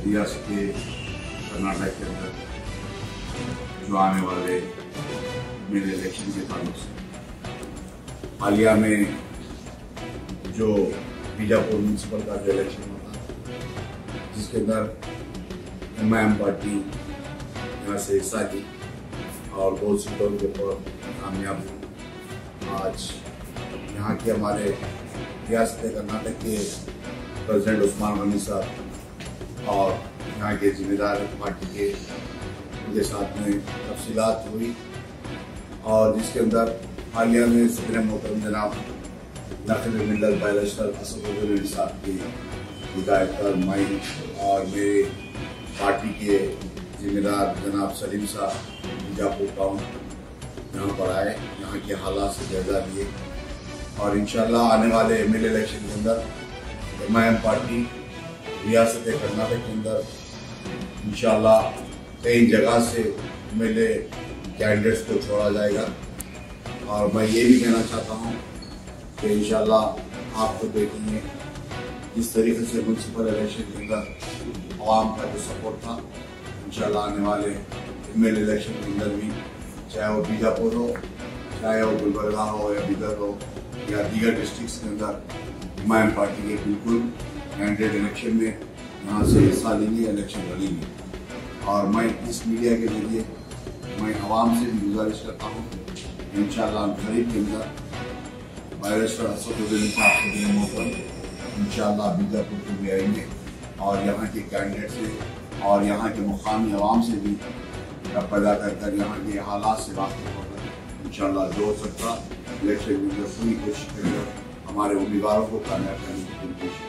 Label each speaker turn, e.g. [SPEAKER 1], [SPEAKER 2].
[SPEAKER 1] रियासत कर्नाटक के अंदर जो आने वाले मेरे इलेक्शन के ताल्लुक से हालिया में जो बीजापुर म्यूनसिपल का जो इलेक्शन हुआ जिसके अंदर MIM पार्टी यहाँ से हिस्सा ली और बहुत सीटों के ऊपर कामयाब हुई। आज यहाँ के हमारे रियासत कर्नाटक के प्रेसिडेंट उस्मान गनी साहब और यहाँ के जिम्मेदार पार्टी के उनके साथ में तफसीलात हुई और जिसके अंदर हालिया में सदर मोहतरम जनाब नकल मिलत बैरिस्टर असदुद्दीन साहब की हिदायत पर मैं और मेरे पार्टी के जिम्मेदार जनाब सलीम साहब बीजापुर टाउन यहाँ पर आए, यहाँ के हालात से जायजा लिए और इंशाल्लाह आने वाले MLA इलेक्शन के अंदर MIM पार्टी रियासत कर्नाटक के अंदर इंशाल्लाह कई जगह से MLA कैंडिडेट्स को छोड़ा जाएगा। और मैं ये भी कहना चाहता हूँ कि इंशाल्लाह आप तो देखेंगे जिस तरीके से म्यूनसिपल इलेक्शन के अंदर आवाम का जो सपोर्ट था, इंशाल्लाह आने वाले MLA इलेक्शन के अंदर भी चाहे वो बीजापुर हो, चाहे वो गुलबर्गा हो या बिदर हो या दीगर डिस्ट्रिक्ट के अंदर MIM पार्टी के बिल्कुल कैंडिडेट इलेक्शन में यहाँ से हिस्सा लेंगे, इलेक्शन लड़ेंगे। और मैं इस मीडिया के जरिए मैं आवाम से भी गुजारिश करता हूँ इंशाल्लाह करीब के अंदर बैरिस्टर असदुद्दीन साहब के नियमों पर इंशाल्लाह बीजापुर को भी आएंगे और यहाँ के कैंडिडेट से और यहाँ के मुकामी आवाम से भी पैदा कर यहाँ के हालात से वाकिफ होकर इंशाल्लाह जो हो सकता इलेक्शन में पूरी कोशिश करेंगे हमारे उम्मीदवारों को कामयाब करने की कोशिश।